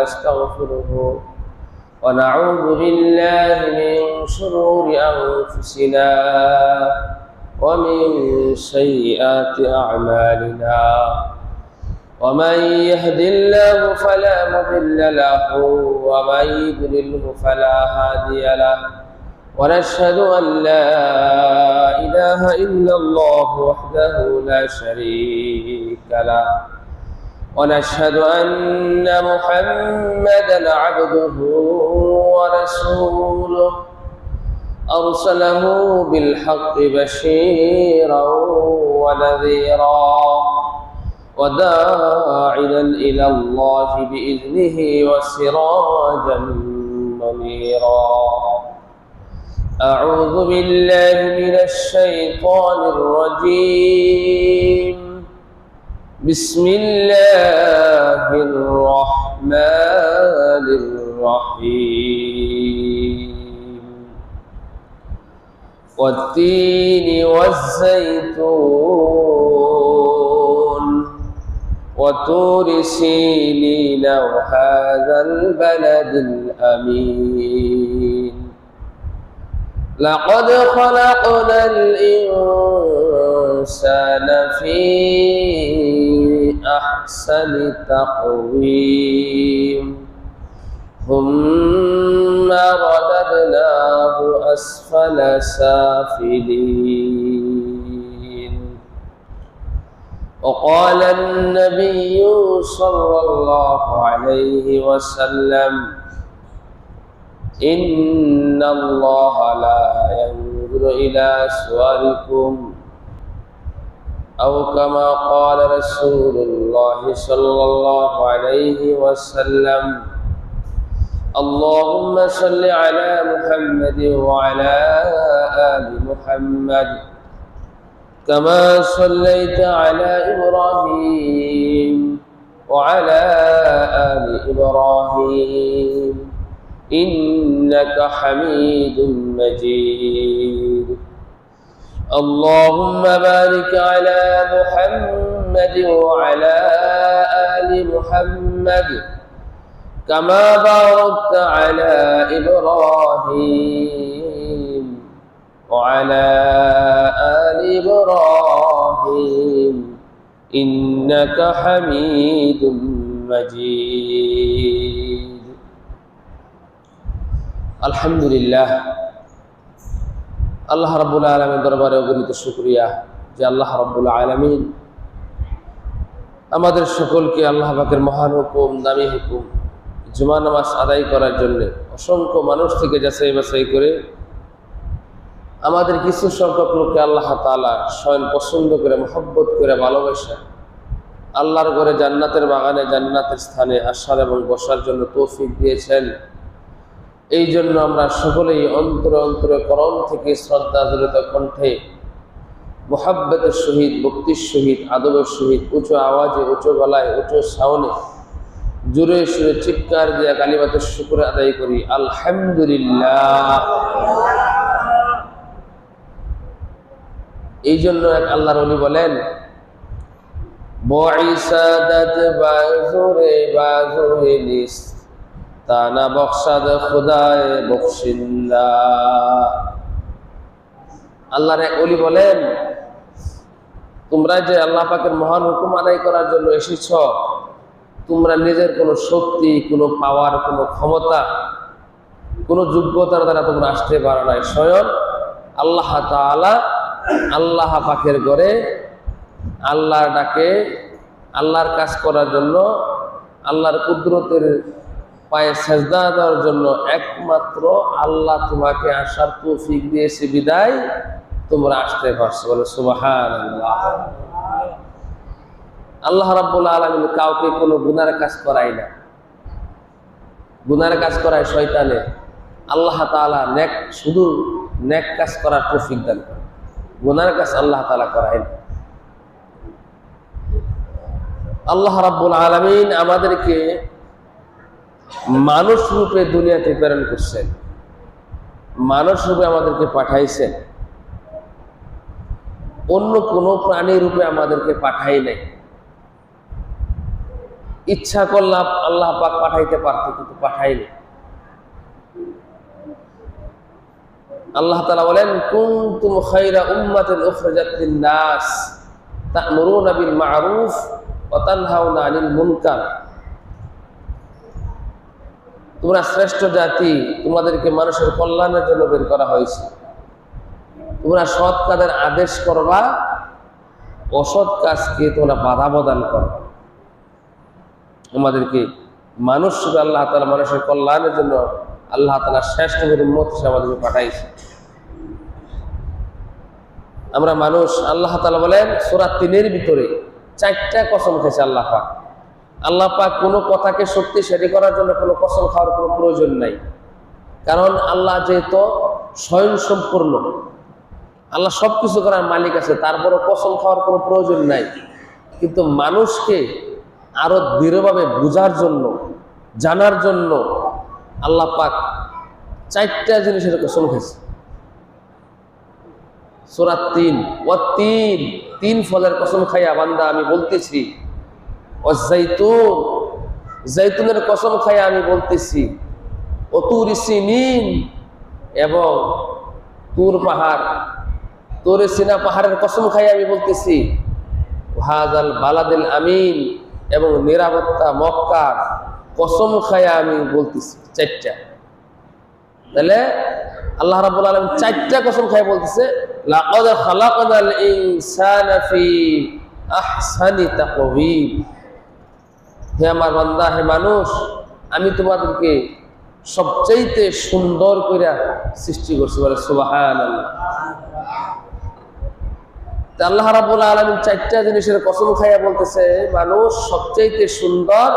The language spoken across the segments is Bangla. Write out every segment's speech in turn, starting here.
ونستغفره ونعوذ بالله من شرور أنفسنا ومن سيئات أعمالنا ومن يهد الله فلا مضل له ومن يضلله فلا هادي له ونشهد أن لا إله إلا الله وحده لا شريك له ونشهد أن محمدًا عبده ورسوله أرسله بالحق بشيرا ونذيرا وداعيا إلى الله بإذنه وسراجا منيرا أعوذ بالله من الشيطان الرجيم بسم الله الرحمن الرحيم والتين والزيتون وطور سينين وهذا البلد الأمين لقد خلقنا الإنسان في أحسن تقويم ثم رددناه أسفل سافلين وقال النبي صلى الله عليه وسلم إن الله لا ينظر إلى صوركم أو كما قال رسول الله صلى الله عليه وسلم اللهم صل على محمد وعلى آل محمد كما صليت على إبراهيم وعلى آل إبراهيم إنك حميد مجيد اللهم بارك على محمد وعلى آل محمد كما باركت على إبراهيم وعلى آل إبراهيم إنك حميد مجيد الحمد لله আল্লাহ রাব্বুল আলামিন দরবারে অগণিত শুকরিয়া যে আল্লাহ রাব্বুল আলামিন আমাদের সকলকে আল্লাহ পাকের মহান হুকুম দামি হুকুম জুমা নামাজ আদায় করার জন্য অসংখ্য মানুষ থেকে যাচাই বাছাই করে আমাদের কিছু সংখ্যক লোককে আল্লাহ তাআলা স্বয়ং পছন্দ করে মহব্বত করে ভালোবাসা আল্লাহর ঘরে জান্নাতের বাগানে জান্নাতের স্থানে আসার এবং বসার জন্য তৌফিক দিয়েছেন। এই জন্য আমরা সকলেই অন্তরে অন্তরে করণ থেকে শ্রদ্ধা জড়িত কণ্ঠে মুহাব্বতের সহিত ভক্তির সহিত আদবের সহিত উঁচু আওয়াজে উঁচু গলায় উঁচু সাউন্ডে জোরে সুরে চিৎকার দিয়ে কালিমাতের শুকর আদায় করি আলহামদুলিল্লাহ। এই জন্য এক আল্লাহর ওলি বলেন বঈসাদাত বাজুরে বাজুরে নিস তানা বখশাদ খুদায়ে বখশিন্দা। আল্লাহর এক ওলি বলেন তোমরা যে আল্লাহ পাকের মহান হুকুম আদায় করার জন্য এসেছ, তোমরা নিজের কোনো শক্তি, কোনো পাওয়ার, কোনো ক্ষমতা, কোনো যোগ্যতার দ্বারা তোমরা আসতে পারো না। স্বয়ং আল্লাহ তাআলা আল্লাহ পাকের ঘরে আল্লাহর ডাকে আল্লাহর কাজ করার জন্য আল্লাহর কুদরতের পায়ে সেজদা দেওয়ার জন্য একমাত্র আল্লাহ তোমাকে আসার তৌফিক দিয়েছে বিদায় তোমরা আসতে পারছো। বলে সুবহানাল্লাহ। আল্লাহ রাব্বুল আলামিন কাউকে কোনো গুনার কাজ করায় না, গুনার কাজ করায় শয়তানে। আল্লাহ তাআলা নেক শুধু নেক কাজ করার তৌফিক দান করেন, গুনার কাজ আল্লাহ তাআলা করায় না। আল্লাহ রাব্বুল আলামিন আমাদেরকে মানুষ রূপে দুনিয়াতে প্রেরণ করছেন, মানুষ রূপে আমাদেরকে পাঠাইছেন, অন্য কোনো প্রাণী রূপে আমাদেরকে পাঠাই নাই। ইচ্ছা করলাম আল্লাহ পাক পাঠাইতে পারতো, কিন্তু পাঠাইনি। আল্লাহ তাআলা বলেন, কুনতুম খায়রা উম্মাতিন উখরিজাত লিন-নাস তা'মুরুনা বিল মা'রুফ ওয়া তানহাউনা আনিল মুনকার। তোমরা শ্রেষ্ঠ জাতি, তোমাদেরকে মানুষের কল্যাণের জন্য বের করা হয়েছে। তোমরা সৎ কাজের আদেশ করবা, অসৎ কাজকে তোমরা বাধা প্রদান করবা। আমাদেরকে মানুষ শুধু আল্লাহ তাআলা মানুষের কল্যাণের জন্য আল্লাহ তাআলা শ্রেষ্ঠ উম্মত হিসেবে আমাদেরকে পাঠাইছে। আমরা মানুষ, আল্লাহ তাআলা বলেন সূরা ৩-এর ভিতরে ৪টা কসম খেয়েছে আল্লাহ পাক। আল্লাহ পাক কোনো কথাকে শক্তিশালী করার জন্য কোনো কসম খাওয়ার কোনো প্রয়োজন নাই, কারণ আল্লাহ যেহেতু স্বয়ং সম্পূর্ণ, আল্লাহ সবকিছু করার মালিক আছে, তারপরও কসম খাওয়ার কোনো প্রয়োজন নাই। কিন্তু মানুষকে আরো দৃঢ়ভাবে বোঝার জন্য, জানার জন্য আল্লাহ পাক ৪টা জিনিসের কসম খেয়েছে। সূরা ৩, ওয়াত-তিন, ৩ ফলের কসম খাইয়া বান্দা আমি বলতেছি, ওয়াজ-জাইতুন, জাইতুনের কসম খাইয়া আমি বলতেছি, ওয়া-তুরি সিনিন, এবং তুর পাহাড়, তুরে সিনা পাহাড়ের কসম খাইয়া আমি বলতেছি, হাযাল বালাদিল আমিন, এবং নিরাপত্তা মক্কার কসম খাইয়া আমি বলতেছি। ৪টা। তাহলে আল্লাহ রাব্বুল আলামিন ৪টা কসম খাইয়া বলতেছে, লাকাদ খালাকনাল ইনসানা ফি আহসানি তাকওয়িম। হে আমার বান্দা, হে মানুষ, আমি তোমাদেরকে সবচাইতে সুন্দর করে সৃষ্টি করছি। বলে সুবহানাল্লাহ। আল্লাহ রাব্বুল আলামিন ৪টা জিনিসের কসম খাইয়া বলতেছে, মানুষ সবচাইতে সুন্দর,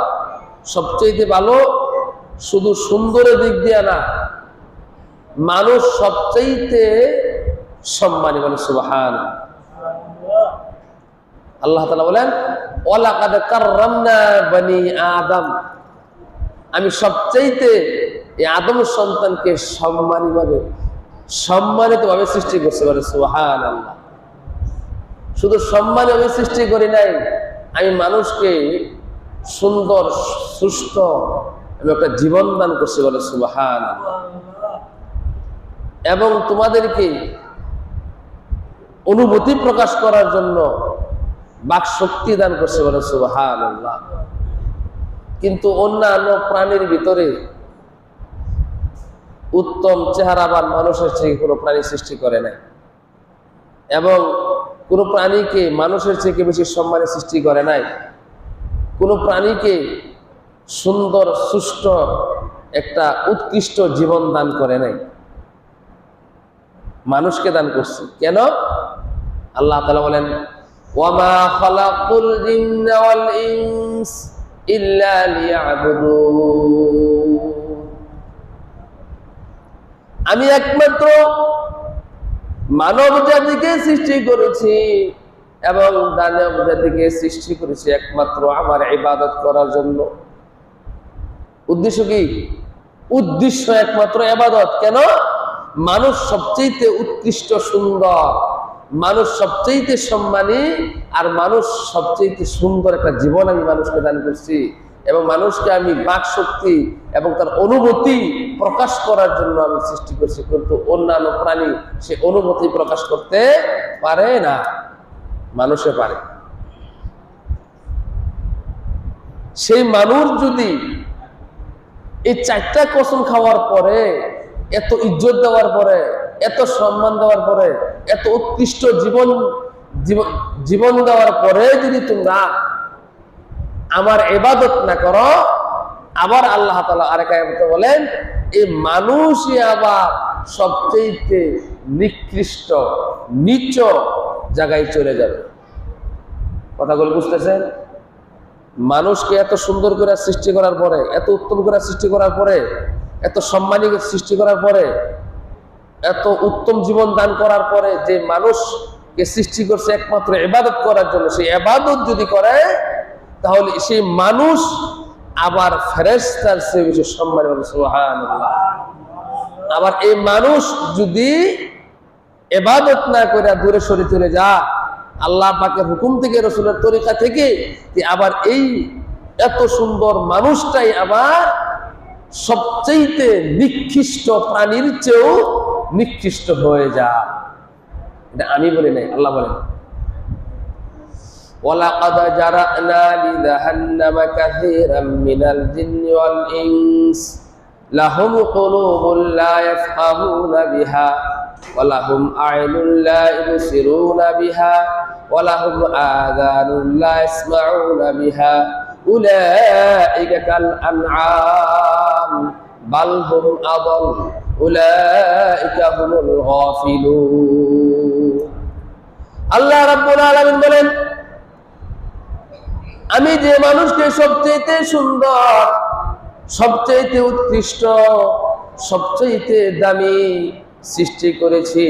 সবচাইতে ভালো, শুধু সুন্দরের দিক দিয়ে না, মানুষ সবচাইতে সম্মানী। বলে সুবহানাল্লাহ। আল্লাহ তাআলা বলেন, ওয়ালাকাদ কাররামনা বনি আদম, আমি সবচাইতে এই আদম সন্তানকে সম্মানিতভাবে সৃষ্টি করছি। বলে সুবহানাল্লাহ। শুধু সম্মানভাবে সৃষ্টি করি নাই, আমি মানুষকে সুন্দর, সুস্থ আমি একটা জীবন দান করছি। বলে সুবহানাল্লাহ। এবং তোমাদেরকে অনুভূতি প্রকাশ করার জন্য বাক শক্তি দান করছে। বলে সুবহানাল্লাহ। কিন্তু অন্যান্য প্রাণীর ভিতরে উত্তম চেহারাবান মানুষের চেয়ে কোনো প্রাণী সৃষ্টি করে নাই, এবং কোনো প্রাণীকে মানুষের চেয়ে বেশি সম্মানে সৃষ্টি করে নাই, কোনো প্রাণীকে সুন্দর, সুষ্ঠ একটা উৎকৃষ্ট জীবন দান করে নাই, মানুষকে দান করছে। কেন? আল্লাহ তাআলা বলেন, ওয়ামা খালাকুল জিন্না ওয়াল ইনস ইল্লা লিয়াবুদুন। আমি একমাত্র মানব জাতিকে সৃষ্টি করেছি এবং দানব জাতিকে সৃষ্টি করেছি একমাত্র আমার ইবাদত করার জন্য। উদ্দেশ্য কি? উদ্দেশ্য একমাত্র ইবাদত। কেন? মানুষ সবচেয়ে উৎকৃষ্ট, সুন্দর, মানুষ সবচেয়ে সম্মানী, আর মানুষ সবচেয়ে সুন্দর একটা জীবন আমি মানুষকে দান করছি, এবং মানুষকে আমি বাক শক্তি এবং তার অনুভূতি প্রকাশ করার জন্য আমি সৃষ্টি করছি। কিন্তু অন্যান্য প্রাণী সে অনুভূতি প্রকাশ করতে পারে না, মানুষে পারে। সেই মানুষ যদি এই 4টা কসম খাওয়ার পরে, এত ইজ্জত দেওয়ার পরে, এত সম্মান দেওয়ার পরে, এত উৎকৃষ্ট জীবন দেওয়ার পরে যদি তোমরা আমার ইবাদত না করো, আবার আল্লাহ তাআলা আরেক আয়াতে বলেন, এই মানুষই আবার সবচেয়ে নিকৃষ্ট, নিচ জায়গায় চলে যাবে। কথাগুলো বুঝতেছেন? মানুষকে এত সুন্দর করে সৃষ্টি করার পরে, এত উত্তম করে সৃষ্টি করার পরে, এত সম্মানী সৃষ্টি করার পরে, এত উত্তম জীবন দান করার পরে, যে মানুষকে সৃষ্টি করছে একমাত্র ইবাদত করার জন্য, সেই ইবাদত যদি করে, তাহলে সেই মানুষ আবার ফেরেশতার চেয়ে বেশি সম্মানী। সুবহানাল্লাহ। আবার এই মানুষ যদি ইবাদত না করে দূরে সরে চলে যা, আল্লাহ পাকের হুকুম থেকে, রাসূলের তরিকা থেকে, আবার এই এত সুন্দর মানুষটাই আবার সবচেয়ে নিকৃষ্ট প্রাণীর চেয়েও নিকৃষ্ট হয়ে যায়। এটা আমি বলি নাই, আল্লাহ বলেন ওয়ালাকাদ জারানা লিজাহান্নামা কাসীরাম মিনাল জিন্নি ওয়াল ইনস লাহুম কুলুবুন লা ইয়াফকাহুনা বিহা ওয়া লাহুম আ'ইনুন লা ইবসিরুনা বিহা ওয়া লাহুম আযানুন লা ইয়াসমাউনা বিহা উলাইকা কাল আনআম বাল হুম আদাল উলাইকা হুমুল গাফিলুন। আল্লাহ রাব্বুল আলামিন বলেন, আমি যে মানুষকে সবচেয়ে সুন্দর, সবচেয়ে উৎকৃষ্ট, সবচেয়ে দামি সৃষ্টি করেছি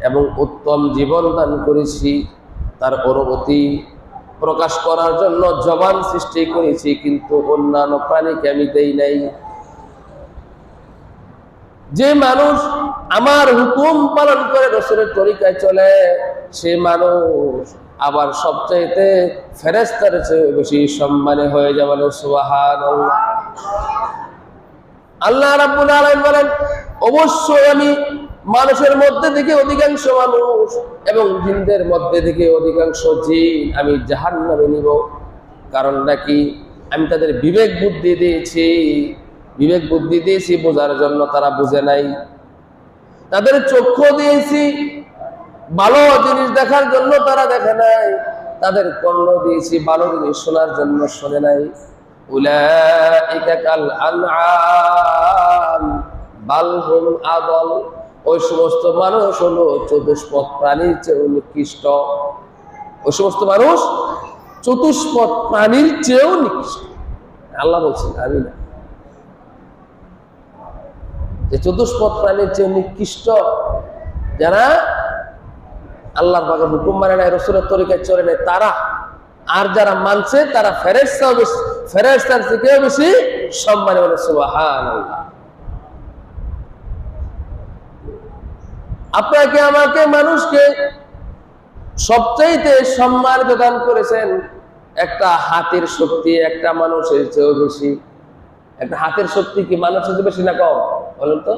এবং উত্তম জীবন দান করেছি, তার অনুভূতি প্রকাশ করার জন্য জবান সৃষ্টি করেছি, কিন্তু অন্যান্য প্রাণীকে আমি দেই নাই। যে মানুষ আমার হুকুম পালন করে রাসূলের তরিকায় চলে, সে মানুষ আবার সবচাইতে ফেরেশতার চেয়ে বেশি সম্মানী হয়ে যাবে। সুবহানাল্লাহ। আল্লাহ রাব্বুল আলামিন বলেন, অবশ্যই আমি মানুষের মধ্যে থেকে অধিকাংশ মানুষ এবং জিনদের মধ্যে থেকে অধিকাংশ জিন আমি জাহান্নামে নিব। কারণ নাকি আমি তাদের বিবেক বুদ্ধি দিয়েছি বোঝার জন্য, তারা বুঝে নাই। তাদের চক্ষু দিয়েছি ভালো জিনিস দেখার জন্য, তারা দেখে নাই। তাদের কর্ণ দিয়েছি ভালো জিনিস শোনার জন্য, শোনে নাই। উলাইকা কাল আনআম বাল হুম আদাল, ওই সমস্ত মানুষ হলো চতুষ্পদ প্রাণীর চেয়েও নিকৃষ্ট। ওই সমস্ত মানুষ চতুষ্পদ প্রাণীর চেয়েও নিকৃষ্ট। আল্লাহ বলছেন, আমি না। যে চতুষ্পদ প্রাণীর চেয়ে নিকৃষ্ট যারা আল্লাহর পাকের হুকুম মানে নাই, রাসূলের তরিকায় চলে নাই, তারা। আর যারা মানছে তারা ফেরেশতার থেকেও বেশি সম্মানী। বলে সুবহানাল্লাহ। আপনাকে আমাকে মানুষকে সবচাইতে সম্মান প্রদান করেছেন একটা হাতের শক্তি, একটা মানুষের চেয়েও বেশি। একটা হাতের শক্তি কি মানুষের চেয়ে বেশি না কম? বলেন তো,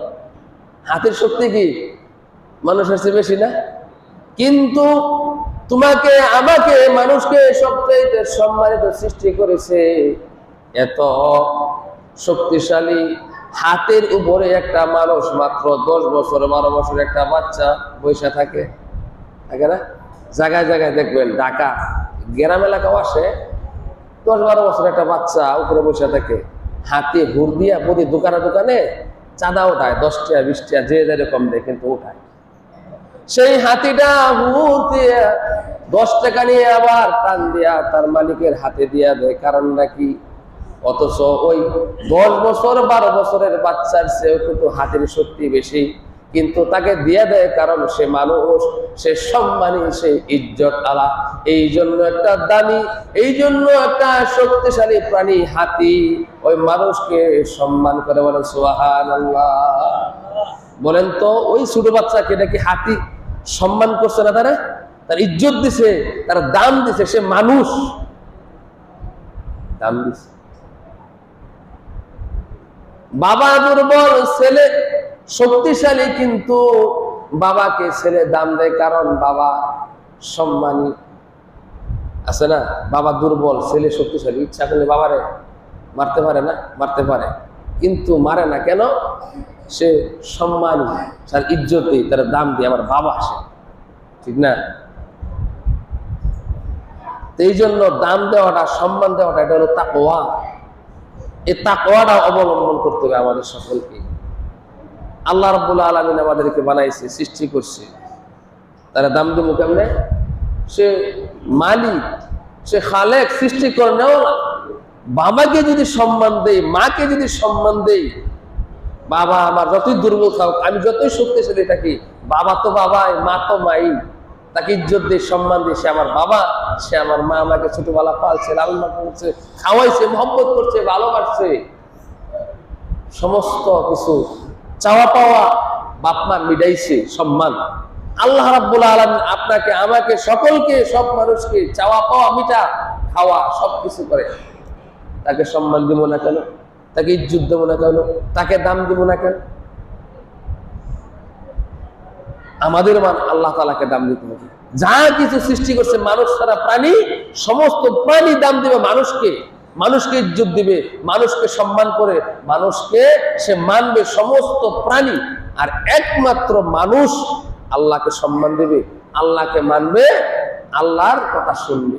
হাতের শক্তি কি মানুষের চেয়ে বেশি না? কিন্তু তোমাকে আমাকে মানুষকে সবচাইতে সম্মানিত সৃষ্টি করেছে এত শক্তিশালী হাতের উপরে একটা মানুষ মাত্র 10 বছর 12 বছর একটা বাচ্চা বসে থাকে না? জায়গায় জায়গায় দেখবেন, ঢাকা গ্রাম এলাকাও আসে, 10-12 বছর একটা বাচ্চা উপরে বসে থাকে, হাতে হুর দিয়া প্রতি দোকানে চাঁদা ওঠায়, 10 টাকা 20 টাকা যে যেরকম দেয়, কিন্তু ওঠায়। সেই হাতিটা হুর দিয়ে 10 টাকা নিয়ে আবার টান দিয়া তার মালিকের হাতে দিয়া দেয়। কারণ নাকি অথচ ওই 10 বছর 12 বছরের বাচ্চার চেয়েও কিন্তু হাতের শক্তি বেশি, কিন্তু তাকে দিয়ে দেয় কারণ সে মানুষ, সে সম্মানী, সে ইজ্জত আলা। এই জন্য একটা দামি, এই জন্য একটা শক্তিশালী প্রাণী হাতি ওই মানুষকে সম্মান করে। বলেন সুবহানাল্লাহ। বলেন তো, ওই ছোট বাচ্চাকে নাকি হাতি সম্মান করছে না? তার ইজ্জত দিছে, তার দাম দিছে, সে মানুষ, দাম দিছে। বাবা দুর্বল, ছেলে শক্তিশালী, কিন্তু বাবাকে ছেলে দাম দেয় কারণ বাবা সম্মানী। আছে না? বাবা দুর্বল, ছেলে শক্তিশালী, ইচ্ছা করলে বাবারে মারতে পারে না? মারতে পারে, কিন্তু মারে না কেন? সে সম্মানী, তার ইজ্জত দিই, তার দাম দিয়ে আমার বাবা আসে, ঠিক না? এই জন্য দাম দেওয়াটা, সম্মান দেওয়াটা, এটা হলো তাকওয়া। এই তাকওয়াটা অবলম্বন করতে হবে আমাদের সকলকে। আল্লাহ রাব্বুল আলামিন আমাদেরকে বানাইছে, সৃষ্টি করছে, তারা দাম দেবো কেমনে? সে মালিক, সে খালেক, সৃষ্টি করে নেও না। বাবাকে যদি সম্মান দেই, মাকে যদি সম্মান দেই, বাবা আমার যতই দুর্বল থাকুক, আমি যতই শক্তিশালী থাকি, বাবা তো বাবাই, মা তো মাই, তাকে ইজ্জত দিয়ে সম্মান দিয়ে, সে আমার বাবা, সে আমার মা, আমাকে ছোটবেলা পালছে, লালন করছে, খাওয়াইছে, মহব্বত করছে, ভালোবাসছে, সমস্ত কিছু চাওয়া পাওয়া বাপ মা মিটাইছে, সম্মান। আল্লাহ রাব্বুল আলামিন আপনাকে আমাকে সকলকে, সব মানুষকে চাওয়া পাওয়া মিটা, খাওয়া সবকিছু করে। তাকে সম্মান দিব না কেন? তাকে ইজ্জত দেবো না কেন? তাকে দাম দিব না কেন? আমাদের আল্লাহ তাআলাকে দাম দিতে হবে। যা কিছু সৃষ্টি করছে মানুষ ছাড়া প্রাণী, সমস্ত প্রাণী দাম দিবে মানুষকে, মানুষকে ইজ্জত দিবে, মানুষকে সম্মান করে মানুষকে সে মানবে, সমস্ত প্রাণী। আর একমাত্র মানুষ আল্লাহকে সম্মান দিবে, আল্লাহকে মানবে, আল্লাহর কথা শুনবে।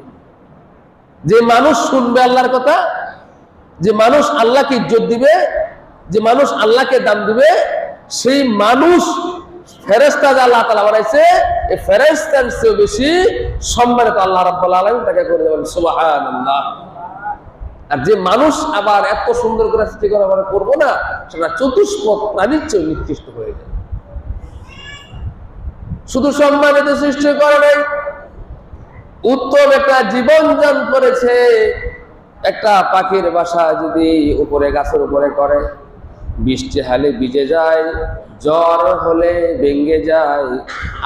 যে মানুষ শুনবে আল্লাহর কথা, যে মানুষ আল্লাহকে ইজ্জত দিবে, যে মানুষ আল্লাহকে দাম দিবে, সেই মানুষ ফেরেশতা যা আল্লাহ তাআলা বানাইছে, এই ফেরেশতার চেয়ে বেশি সম্মানিত আল্লাহ রাব্বুল আলামিন তাকে করে দেবেন। সুবহানাল্লাহ। আর যে মানুষ আবার এত সুন্দর করে সৃষ্টি করা আমরা করবো না, সেটা চতুষ্পদ প্রাণীর চেয়ে নিকৃষ্ট হয়ে যায়। শুধু সম্মানিত সৃষ্টি করে নাই, উত্তম একটা জীবন যাপন করেছে। একটা পাখির বাসা যদি উপরে গাছের উপরে করে, বৃষ্টি হলে ভিজে যায়, জ্বর হলে ভেঙে যায়।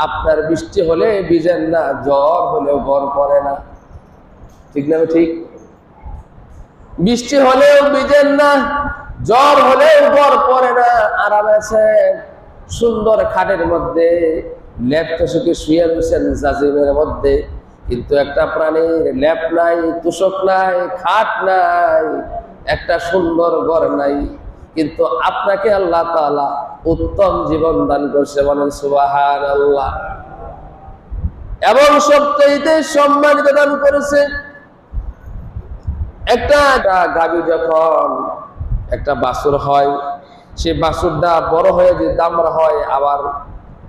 আপনার বৃষ্টি হলে ভিজেন না, জ্বর হলেও ভর পড়ে না, ঠিক না? ঠিক। বৃষ্টি হলেও ভিজেন না, জ্বর হলেও ভর পড়ে না, আরাম আছেন সুন্দর খাটের মধ্যে, লেপ তোষকে শুয়ে রয়েছেন জাজিমের মধ্যে। কিন্তু একটা প্রাণীর লেপ নাই, তোষক নাই, খাট নাই, একটা সুন্দর ঘর নাই, কিন্তু আপনাকে আল্লাহ তাআলা উত্তম জীবন দান করছে, বলেন সুবহানাল্লাহ। এবং সবচেয়ে সম্মানিত দান করেছে। একটা গাভী যখন একটা বাছুর হয়, সে বাছুরটা বড় হয়ে যে দামড়া হয়, আবার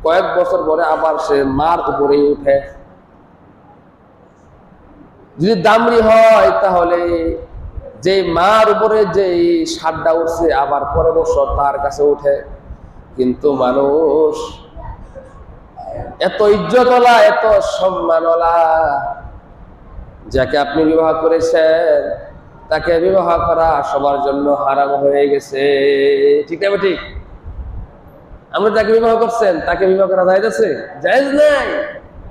কয়েক বছর পরে আবার সে মার উপরে উঠে। যদি দামড়ি হয় তাহলে যে মার উপরে যে সারটা উঠছে আবার পরের বছর তার কাছে উঠে। কিন্তু মানুষ এত ইজ্জতওয়ালা, এত সম্মানওয়ালা, যাকে আপনি বিবাহ করেছেন তাকে বিবাহ করা সবার জন্য হারাম হয়ে গেছে, ঠিক না? ঠিক। আমরা যাকে বিবাহ করছেন তাকে বিবাহ করা জায়েজ আছে? জায়েজ নাই।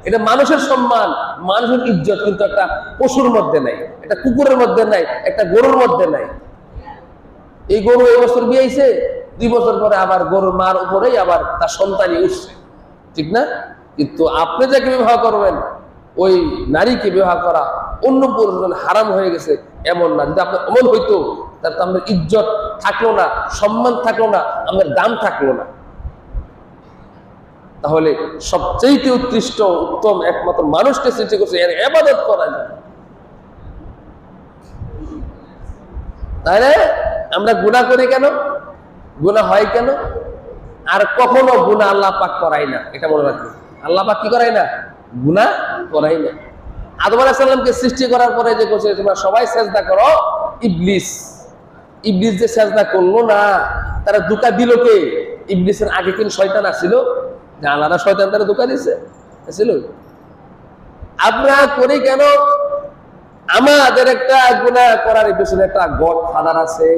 এটা মানুষের সম্মান, মানুষের ইজ্জত, কিন্তু একটা পশুর মধ্যে নাই, একটা কুকুরের মধ্যে নাই, একটা গরুর মধ্যে নাই। এই গরু এই বছর বিয়েছে, 2 বছর পরে আবার গরুর মার উপরেই আবার তার সন্তানই উঠছে, ঠিক না? কিন্তু আপনি যাকে বিবাহ করবেন ওই নারীকে বিবাহ করা অন্য পুরুষজন হারাম হয়ে গেছে এমন না। যদি আপনার অমল হইতো তাহলে তো আমাদের ইজ্জত থাকলো না, সম্মান থাকলো না, আমাদের দাম থাকলো না। তাহলে সবচেয়ে উৎকৃষ্ট উত্তম একমাত্র মানুষকে সৃষ্টি করছে, এর ইবাদত করা যায়। তাহলে আমরা গুনাহ করি কেন? গুনাহ হয় কেন? আর কখনো গুনাহ আল্লাহ পাক করাই না, এটা মনে রাখবেন। আল্লাহ পাক কি করাই না? গুনাহ করাই না। আদম আলাইহিস সালামকে সৃষ্টি করার পরে যে বলছে তোমরা সবাই সেজদা করো, ইবলিস যে সেজদা করলো না, তারা ধোঁকা দিল কে? ইবলিসের আগে কি শয়তান আছিল? যে আলাদা শয়তান তারা ধোঁকা দিছে ছিল? আমরা করি কেন? আমাদের একটা গুনাহ করার পিছনে একটা গড ফাদার আছে।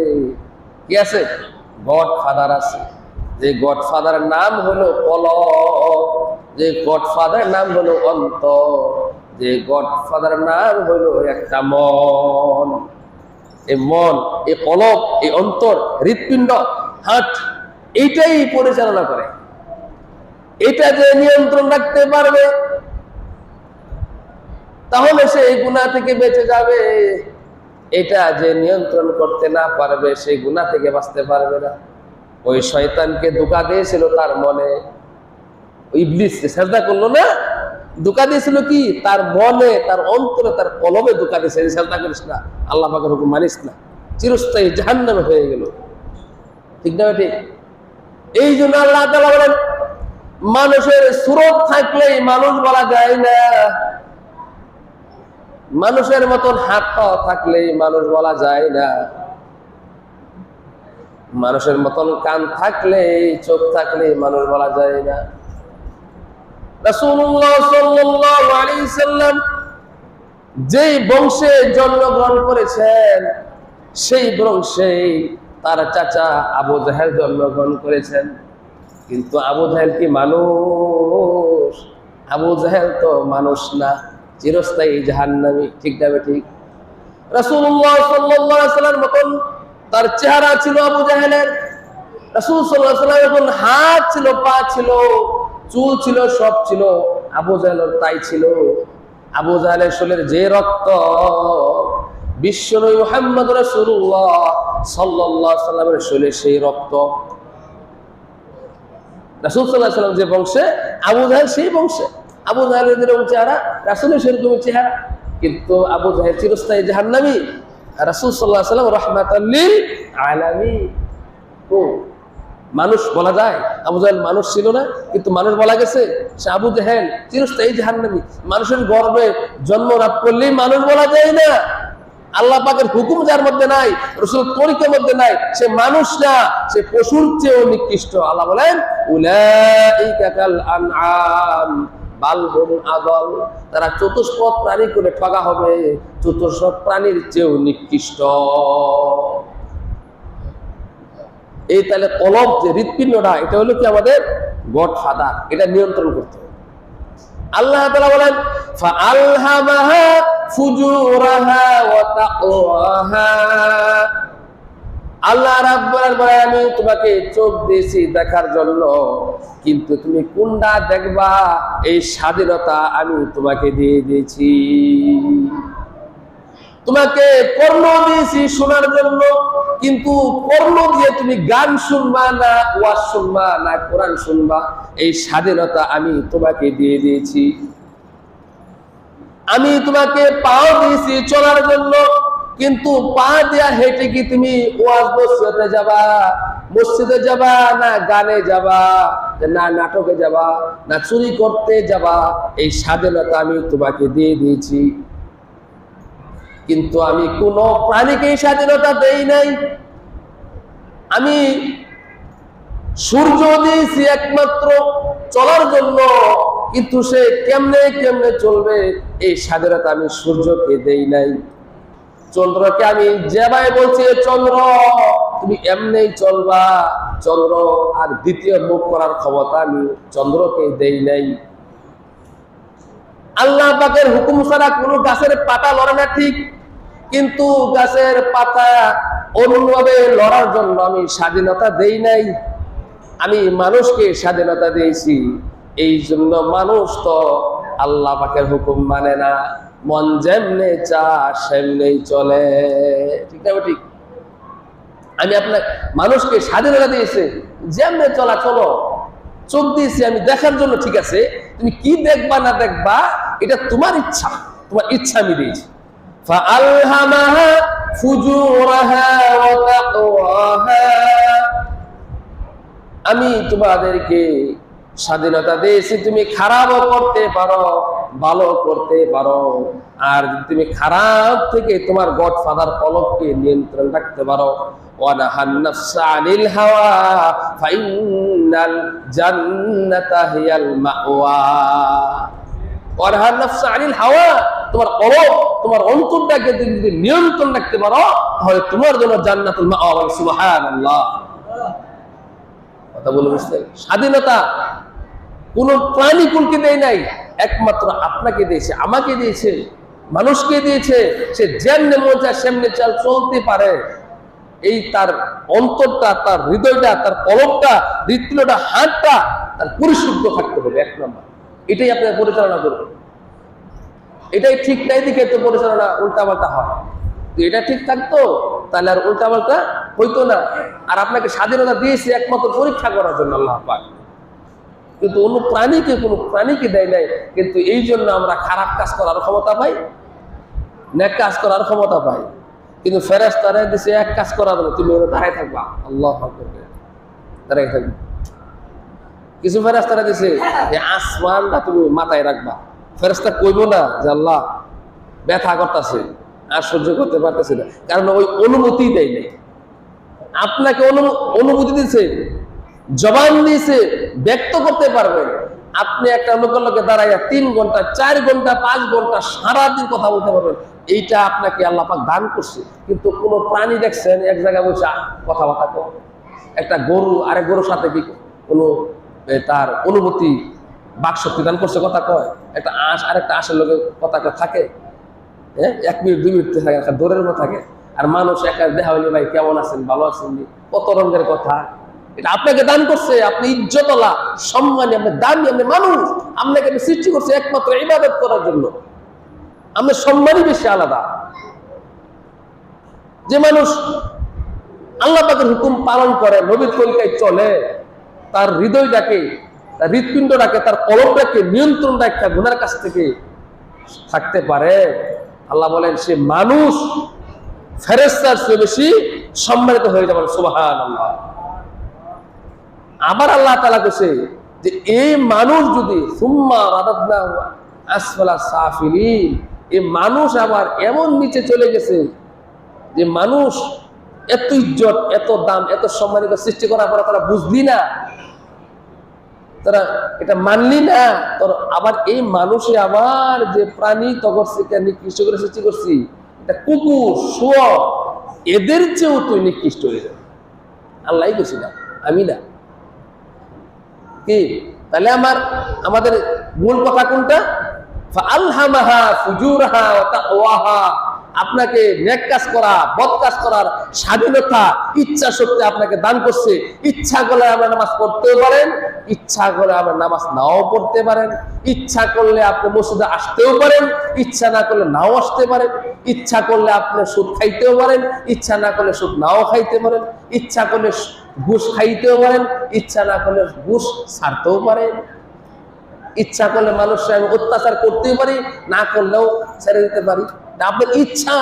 কি আছে? গড ফাদার আছে। যে গড ফাদারের নাম হলো কলব, যে গড ফাদারের নাম হলো অন্তর, যে গড ফাদারের নাম হলো একটা মন। এই মন, এই কলব, এই অন্তর, হৃৎপিণ্ড, হার্ট, এইটাই পরিচালনা করে। এটা যে নিয়ন্ত্রণ রাখতে পারবে তাহলে সে এই গুনাহ থেকে বেঁচে যাবে। এটা যে নিয়ন্ত্রণ করতে না পারবে সেই গুনাহ থেকে বাঁচতে পারবে না। ওই শয়তানকে ধোঁকা দিয়েছিল তার মনে, ইবলিস সেজদা করলো না, ধোঁকা দিয়েছিল কি? তার মনে, তার অন্তরে, তার কলবে ধোঁকা দিয়েছে, সেজদা করিস না, আল্লাহ পাকের হুকুম মানিস না, চিরস্থায়ী জাহান্নামে হয়ে গেল, ঠিক না? ঠিক। এই জন্য আল্লাহ তাআলা বলেন মানুষের সুরত থাকলেই মানুষ বলা যায় না, মানুষের মতন হাত পা থাকলেই মানুষ বলা যায় না, মানুষের মতন কান থাকলেই চোখ থাকলেই মানুষ বলা যায় না। রাসূলুল্লাহ সাল্লাল্লাহু আলাইহি সাল্লাম যেই বংশে জন্মগ্রহণ করেছেন সেই বংশে তার চাচা আবু জাহেল জন্মগ্রহণ করেছেন। কিন্তু আবু জাহেল কি মানুষ? আবু জাহেল তো মানুষ না, চিরস্থায়ী জাহান্নামী, ঠিক না? ঠিক। রাসূলুল্লাহ সাল্লাল্লাহু আলাইহি ওয়াসাল্লামের মতন তার চেহারা ছিল আবু জাহেলের। রাসূল সাল্লাল্লাহু আলাইহি ওয়াসাল্লামের মতন হাত ছিল, পা ছিল, চুল ছিল, সব ছিল। আবু জাহেলের তাই ছিল। আবু জাহেলের শরীরের যে রক্ত, বিশ্বনবী মুহাম্মদ রাসূলুল্লাহ সাল্লাল্লাহু আলাইহি ওয়াসাল্লামের শরীরে সেই রক্ত। রাসূল সাল্লাল্লাহু আলাইহি ওয়াসাল্লাম যে বংশে, আবু জাহেল সেই বংশে। আবু জাহেলের যেরকম চেহারা, রাসূলের সেরকম চেহারা। কিন্তু আবু জাহেল চিরস্থায়ী জাহান্নামী, রাসূল সাল্লাল্লাহু আলাইহি ওয়াসাল্লাম রাহমাতাল লিল আলামিন। ও মানুষ বলা যায়? আবু জাহেল মানুষ ছিল না, কিন্তু মানুষ বলা গেছে। সে আবু জাহেল চিরস্থায়ী জাহান্নামী। মানুষের গর্ভে জন্ম লাভ করলেই মানুষ বলা যায় না। আল্লাহ পাকের হুকুম যার মধ্যে নাই, রাসূলের তরিকার মধ্যে নাই, সে মানুষ না, সে পশুর চেয়েও নিকৃষ্ট। আল্লাহ বলেন উলাইকা কাল আনআম বাল হুম আদল, তারা চতুষ্পদ প্রাণী করে ঠগা হবে, চতুষ্পদ প্রাণীর চেয়েও নিকৃষ্ট। এই তাহলে কলব যে হৃৎপিণ্ডটা, এটা হলো কি আমাদের গডফাদার, এটা নিয়ন্ত্রণ করতে হবে। আল্লাহ তাআলা বলেন ফাআলহামাহা ফুজুরাহা ওয়া তাকওয়াহা। আল্লাহ রাব্বুল আলামিন বলেন আমি তোমাকে চোখ দিয়েছি দেখার জন্য, কিন্তু তুমি কোনটা দেখবা এই স্বাধীনতা আমি তোমাকে দিয়ে দিয়েছি। তোমাকে কর্ণ দিয়েছি শোনার জন্য, কিন্তু কর্ণ দিয়ে তুমি গান শুনবা না, ওয়াজ শুনবা না, কোরআন শুনবা, এই স্বাধীনতা আমি তোমাকে দিয়ে দিয়েছি। আমি তোমাকে পাও দিয়েছি চলার জন্য, কিন্তু পা দিয়া হেঁটে কি তুমি ওয়াজ নসিহতে যাবা, মসজিদে যাবা, না গানে যাবা, না নাটকে যাবা, না চুরি করতে যাবা, এই স্বাধীনতা আমি তোমাকে দিয়ে দিয়েছি। কিন্তু আমি কোন প্রাণীকে এই স্বাধীনতা দেই নাই। আমি সূর্য দিয়েছি একমাত্র চলার জন্য, কিন্তু সে কেমনে কেমনে চলবে এই স্বাধীনতা আমি সূর্যকে দেই নাই। চন্দ্রকে আমি যেভাবে বলছি চন্দ্র তুমি এমনেই চলবা, চন্দ্র আর দ্বিতীয় মুখ করার ক্ষমতা আমি চন্দ্রকে দেই নাই। আল্লাহ পাকের হুকুম ছাড়া কোন গাছের পাতা লড়ে না ঠিক, কিন্তু গাছের পাতা অন্যভাবে লড়ার জন্য আমি স্বাধীনতা দেই নাই। আমি মানুষকে স্বাধীনতা দিয়েছি, এই জন্য মানুষ তো আল্লাহ পাকের হুকুম মানে না, মন যেমনে চা সেমনেই চলে। ঠিক না ঠিক? আমি আপনার মানুষকে স্বাধীনতা দিয়েছি, যেমনে চলা চলো। চোখ দিয়েছি আমি দেখার জন্য, ঠিক আছে, তুমি কি দেখবা না দেখবা এটা তোমার ইচ্ছা, তোমার ইচ্ছা আমি দিয়েছি। ফাআলহামাহা ফুজুরাহা ওয়া তাকওয়াহা, আমি তোমাদেরকে স্বাধীনতা দিয়েছি, তুমি খারাপও করতে পারো, ভালো করতে পারো। আর তুমি খারাপ থেকে তোমার গডফাদার কলবকে নিয়ন্ত্রণ রাখতে পারো। ওয়ানাহান নাফসা আনিল হাওয়া ফাইন্নাল জান্নাতা হিয়াল মাওয়া। ওয়ানাহান নাফসা আনিল হাওয়া, তোমার কলব, তোমার অন্তরটাকে যদি নিয়ন্ত্রণ রাখতে পারো, তাহলে তোমার জন্য জান্নাতুল মাওয়া। সুবহানাল্লাহ। কথা বলে বুঝতে? স্বাধীনতা কোন প্রাণীকুলকে দেয় নাই, একমাত্র আপনাকে দিয়েছে, আমাকে দিয়েছে, মানুষকে দিয়েছে। সে যেমনে মন চায় সেমনে চলতে পারে। এই তার অন্তরটা, তার হৃদয়টা, তার কলবটা, হৃৎপিণ্ডটা, হাতটা তার পরিশুদ্ধ থাকতে হবে। এক নম্বর এটাই আপনার পরিচালনা করবেন। এটাই ঠিক নাই দিকে তো পরিচালনা উল্টাপাল্টা হয়। এটা ঠিক থাকতো তাহলে আর উল্টাপাল্টা হইতো না। আর আপনাকে স্বাধীনতা দিয়েছে একমাত্র পরীক্ষা করার জন্য আল্লাহ পাক, কিন্তু অন্য কোনো প্রাণীকে দেয় নাই। কিন্তু এই জন্য আমরা খারাপ কাজ করার ক্ষমতা পাই, নেক কাজ করার ক্ষমতা পাই। কিন্তু ফেরেশতারা দিছে এক কাজ করার জন্য, তুমি দাঁড়ায় থাকবা, আল্লাহু আকবার, দাঁড়ায় থাকবে। কিছু ফেরেশতারা দিছে যে আসমানটা তুমি মাথায় রাখবা। ফেরেশতা কইবো না যে আল্লাহ ব্যথা করতেছে, আর সহ্য করতে পারতেছে না, কারণ ওই অনুমতি দেয় নাই। আপনাকে অনুমতি দিচ্ছে, জবান দিয়েছে, ব্যক্ত করতে পারবেন। আপনি একটা লোকে দাঁড়াইয়া 3 ঘন্টা, 4 ঘন্টা, 5 ঘন্টা সারাদিন কথা বলতে পারবেন। এইটা আপনাকে আল্লাহ পাক দান করছে। কিন্তু কোন প্রাণী দেখছেন এক জায়গায় বসে কথাবার্তা কর? একটা গরু আরেক গরুর সাথে কি কোনো তার অনুভূতি বাকশক্তি দান করছে? কথা কয়? একটা আঁশ আরেকটা আঁশের লোকে কথা থাকে? হ্যাঁ 1 মিনিট 2 মিনিট থাকে, দৌড়ের মতো থাকে। আর মানুষ একা দেখা হইলে ভাই কেমন আছেন, ভালো আছেন, কত রঙের কথা। এটা আপনাকে দান করছে, আপনি ইজ্জতওয়ালা, সম্মানী, আপনি দামি, আপনি মানুষ। আপনাকে সৃষ্টি করছে একমাত্র ইবাদত করার জন্য। আপনার সম্মানই বেশি আলাদা। যে মানুষ আল্লাহ পাকের হুকুম পালন করে, নবীর তরিকায় চলে, তার হৃদয়টাকে, তার হৃৎপিণ্ডটাকে, তার কলবটাকে নিয়ন্ত্রণ রাখা গুনার কাছ থেকে থাকতে পারে, আল্লাহ বলেন সে মানুষ ফেরেশতার চেয়ে বেশি সম্মানিত হয়ে যাবে। সুবহানাল্লাহ। আবার আল্লাহ তাআলা কইছে যে এই মানুষ যদি সুম্মা রাদাদনাহু আসফালা সাফিলিন, এই মানুষ আবার এমন নিচে চলে গেছে যে মানুষ এত ইজ্জত, এত দাম, এত সম্মানিত সৃষ্টি করার পরে তারা বুঝলি না, তারা এটা মানলি না, তোর আবার এই মানুষে আবার যে প্রাণী তগরকে নিকৃষ্ট করে সৃষ্টি করছি, এটা কুকুর, শুয়োর, এদের চেয়েও তুই নিকৃষ্ট হয়ে যাবে। আল্লাহই বলছি না, আমি না। কি তাহলে আমাদের মূল কথা কোনটা? ফাআলহামাহা ফুজুরাহা ওয়া তাকওয়াহা। আপনাকে নেক কাজ করা, বদ কাজ করার স্বাধীনতা, ইচ্ছা শক্তি আপনাকে দান করছে। ইচ্ছা করলে আপনি নামাজ পড়তেও পারেন, ইচ্ছা করলে আপনি নামাজ নাও পড়তে পারেন, ইচ্ছা করলে আপনি মসজিদে আসতেও পারেন, ইচ্ছা না করলে নাও আসতে পারেন, ইচ্ছা করলে আপনি সুদ খাইতেও পারেন, ইচ্ছা না করলে সুদ নাও খাইতে পারেন, ইচ্ছা করলে ঘুষ খাইতেও পারেন, ইচ্ছা না করলে ঘুষ ছাড়তেও পারেন, ইচ্ছা করলে মানুষের আমি অত্যাচার করতেই পারি, না করলেও ছেড়ে দিতে পারি। আপনার ইচ্ছা।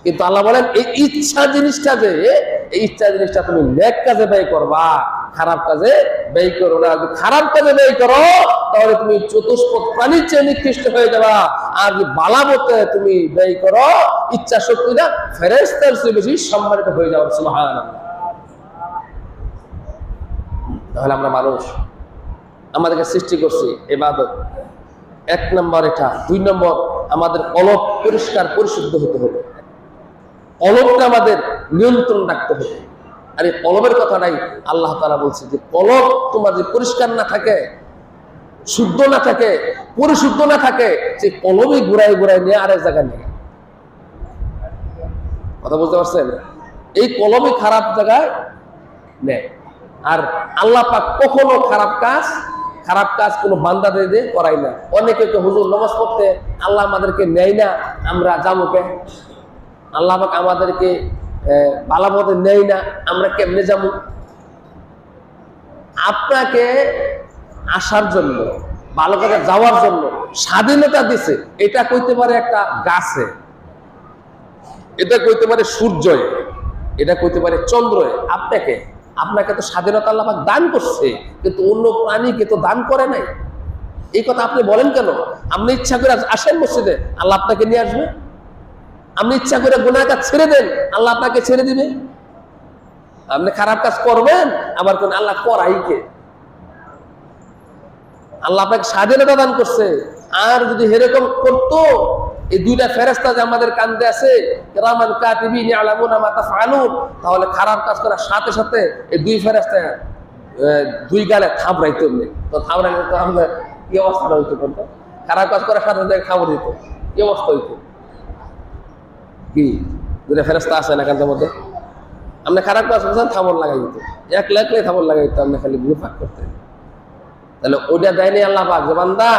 কিন্তু আল্লাহ বলেন এই ইচ্ছা জিনিসটা, যে এই ইচ্ছা জিনিসটা তুমি নেক কাজে ব্যয় করবা, খারাপ কাজে ব্যয় করো না। যদি খারাপ কাজে ব্যয় করো তাহলে তুমি চতুষ্পদ প্রাণীর চেয়ে নিকৃষ্ট হয়ে যাবা। আর যদি বালাবতে তুমি ব্যয় করো, ইচ্ছা শক্তিটা ফেরেশতার চেয়ে বেশি সম্মানিত হয়ে যাবে। সুবহানাল্লাহ। তাহলে আমরা মানুষ, আমাদেরকে সৃষ্টি করছি ইবাদত, 1 নম্বর এটা। 2 নম্বর, আমাদের কলব পরিষ্কার পরিশুদ্ধ হতে হবে, কলবটা আমাদের নিয়ন্ত্রণ রাখতে হবে। আর এই কলবের কথাটাই আল্লাহ তাআলা বলছে যে কলব তোমার যে পরিষ্কার না থাকে, শুদ্ধ না থাকে, পরিশুদ্ধ না থাকে, সেই কলবই ঘুরাই ঘুরাই নিয়ে আরেক জায়গায় নিয়ে। কথা বুঝতে পারছেন? এই কলবই খারাপ জায়গায় নেয়। আর আল্লাহ পাক কখনো খারাপ কাজ কোনো বান্দাদের দিয়ে করাই না। অনেকে তো হুজুর নামাজ পড়তে আল্লাহ আমাদেরকে নেয় না, আমরা যাবো কে? আল্লাহ পাক আমাদেরকে ভালো পথে নেয় না, আমরা কেমনে যাবো? আপনাকে আসার জন্য, ভালো কাজে যাওয়ার জন্য স্বাধীনতা দিছে। এটা কইতে পারে একটা গাছে, এটা কইতে পারে সূর্যে, এটা কইতে পারে চন্দ্রে। আপনাকে তো স্বাধীনতা আল্লাহ পাক দান করছে, কিন্তু অন্য প্রাণীকে তো দান করে নাই। এই কথা আপনি বলেন কেন? আপনি ইচ্ছা করে আসেন মসজিদে, আল্লাহ আপনাকে নিয়ে আসবে। আপনি ইচ্ছা করে গুনাহ কাজ ছেড়ে দেন, আল্লাহ আপনাকে ছেড়ে দিবে। আপনি খারাপ কাজ করবেন, আবার কোন আল্লাহ করাই কে? আল্লাহ আপনাকে স্বাধীনতা দান করছে। আর যদি এরকম করতো, এই 2টা ফেরেশতা যে আমাদের কান্দে আছে, কিরামান কাতিবিন ইয়ালামুনা মা তাফআলুন, তাহলে খারাপ কাজ করার সাথে সাথে এই 2 ফেরেশতা 2 গালে থাপড়াইতো। তো থাপড়াইলে তো আমরা কি অবস্থা হইতো? বলতো খারাপ কাজ করার সাথে সাথে থাপড় দিত, কি অবস্থা হইতো? কি 2টা ফেরেশতা আছে না কান্দের মধ্যে? আপনি খারাপ কাজ করছেন, থাপড় লাগাই দিত, একলে থাপড় লাগাই দিত, আপনি খালি গুফাক করতেন। তাহলে ওইটা দেয়নি আল্লাহ পাক যে বান্দা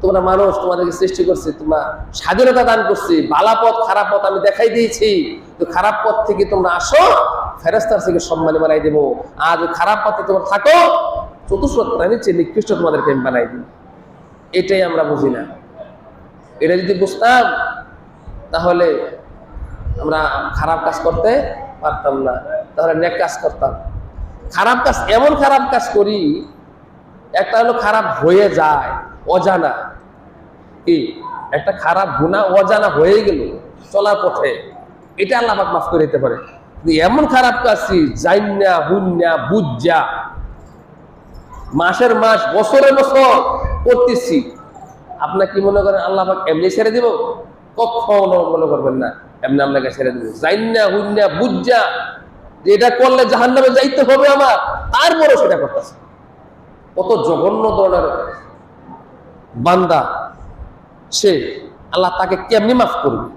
তোমরা মানুষ, তোমাদেরকে সৃষ্টি করছি, তোমরা স্বাধীনতা দান করছি, ভালো পথ খারাপ পথ আমি দেখাই দিয়েছি, তো খারাপ পথ থেকে তোমরা আসো, ফেরেশতার থেকে সম্মানী বানাই দেবো। আর যদি খারাপ পথে তোমরা থাকো, চতুষ্পদ প্রাণীর চেয়ে নিকৃষ্ট তোমাদেরকে আমি বানাই দিই। এটাই আমরা বুঝি না। এটা যদি বুঝতাম তাহলে আমরা খারাপ কাজ করতে পারতাম না, তাহলে নেক কাজ করতাম। খারাপ কাজ, এমন খারাপ কাজ করি, একটা হলো খারাপ হয়ে যায় অজানা, কি একটা খারাপ গুনাহ অজানা হয়ে গেল চলার পথে, এটা আল্লাহ পাক মাফ করে দিতে পারে। এমন খারাপ কাজই জাইন্না হুন্না বুজ্জা মাসের মাস বছরের বছর করতেছি, আপনার কি মনে করেন আল্লাহ পাক এমনি ছেড়ে দিব? কখনো মনে করবেন না এমনি আপনাকে ছেড়ে দিব। জাইন্না হুন্না বুজ্জা, এটা করলে জাহান্নামে যাইতে হবে আমার, তারপরও সেটা করতেছে। কত জঘন্য ধরনের বান্দা সে! আল্লাহ তাকে কেমনি মাফ করবে,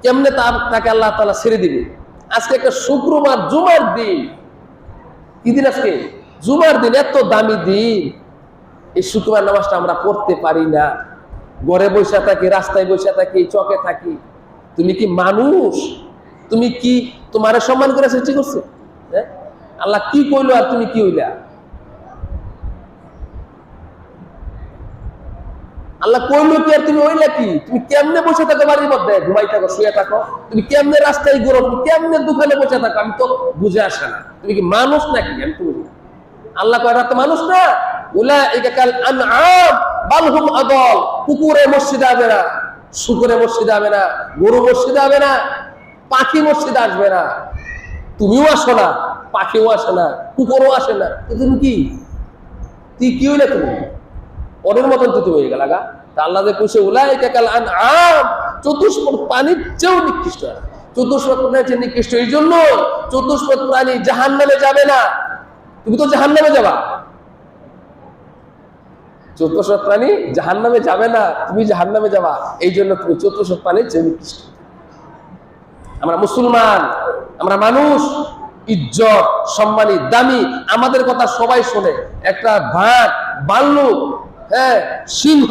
কেমনে তাকে আল্লাহ তাআলা ছেড়ে দিবে? আজকে একটা শুক্রবার, জুমার দিন। কি দিন আজকে? জুমার দিন, এত দামি দিন। এই শুক্রবার নামাজটা আমরা পড়তে পারি না, ঘরে বসে থাকি, রাস্তায় বসে থাকি, চকে থাকি। তুমি কি মানুষ? তুমি কি তোমার সম্মান করে সৃষ্টি করছে? হ্যাঁ, আল্লাহ কি কইলো আর তুমি কি হইলা? আল্লাহ কইলো কি আর তুমি হইলা কি? তুমি কেমনে বসে থাকো বাড়ির মধ্যে, ঘুমাই থাকো, শুয়ে থাকো? তুমি কেমনে রাস্তায় ঘুরো? তুমি কেমনে দোকানে বসে থাকো? আমি তো বুঝে আসে না, তুমি কি মানুষ নাকি? আমি তো আল্লাহ কয় তো মানুষ না। উলাইকা কাল আনআম বাল হুম আদাল। কুকুরে মসজিদে আসবে না, শুকরে মসজিদে আসবে না, গরু মসজিদে আসবে না, পাখি মসজিদে আসবে না। তুমিও আসো না, পাখিও আসে না, কুকুরও আসে না। তুমি কি? তুই কি হইলে? তুমি ওদের মতন তো তুমি হয়ে গেল গা। তা আল্লাহ যে কইছে উলাইকা কাল আনআম, চতুষ্পদ প্রাণীর চেয়েও নিকৃষ্ট। চতুষ্পদ প্রাণীর চেয়ে নিকৃষ্ট এই জন্য, চতুষ্পদ প্রাণী জাহান্নামে যাবে না। তুমি তো জাহান্নামে যাবা। চতুষ্পদ প্রাণী জাহান্নামে যাবে না, তুমি জাহান্নামে যাবা। এই জন্য তুমি চতুষ্পদ প্রাণীর চেয়ে নিকৃষ্ট। আমরা মুসলমান, আমরা মানুষ, ইজ্জত, সম্মানী, দামি। আমাদের কথা সবাই শোনে। একটা ভাট, ভাল্লুক, হ্যাঁ, সিংহ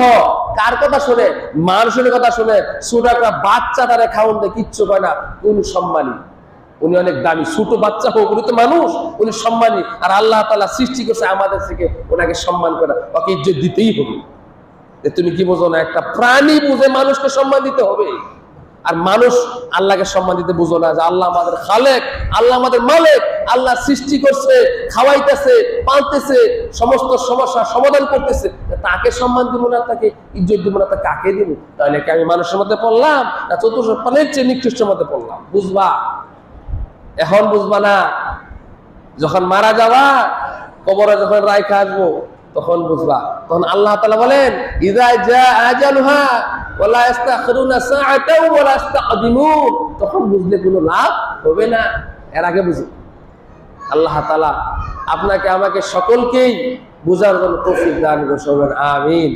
কার কথা শোনে? মানুষের কথা শোনে। ছোট একটা বাচ্চা তারা খাওয়ান দেয়, কিচ্ছু পায় না। উনি সম্মানী, উনি অনেক দামি। ছোট বাচ্চা হোক, উনি তো মানুষ, উনি সম্মানী। আর আল্লাহ তাআলা সৃষ্টি করছে আমাদের থেকে, ওনাকে সম্মান করা, ওকে ইজ্জত দিতেই হবে। তুমি কি বোঝো না? একটা প্রাণী বুঝে মানুষকে সম্মান দিতে হবে। আর মানুষ আল্লাহকে সম্মান দিতে বুঝো না যে আল্লাহ আমাদের খালেক, আল্লাহ আমাদের মালিক, আল্লাহ সৃষ্টি করছে, খাওয়াইতেছে, পালতেছে, সমস্ত সমস্যার সমাধান করতেছে। তাকে সম্মান দিব না, তাকে ইজ্জত দিব না, তা কাকে দিব? তাহলে কি আমি মানুষের মধ্যে পড়লাম, না চতুর্থ প্রাণীর চেয়ে নিকৃষ্টের মধ্যে পড়লাম? বুঝবা, এখন বুঝবা না। যখন মারা যাবা, কবরে যখন রাইখা আসবো, তখন বুঝবা। তখন আল্লাহ তাআলা বলেন ইযা জা আজালুহা ওয়ালা ইস্তাখিরুনা সাআতাও ওয়ালা ইস্তাকদিমুন। তখন বুঝলে কোনো লাভ হবে না, এর আগে বুঝো। আল্লাহ তাআলা আপনাকে আমাকে সকলকেই বুঝার জন্য তৌফিক দান করুন। আমিন।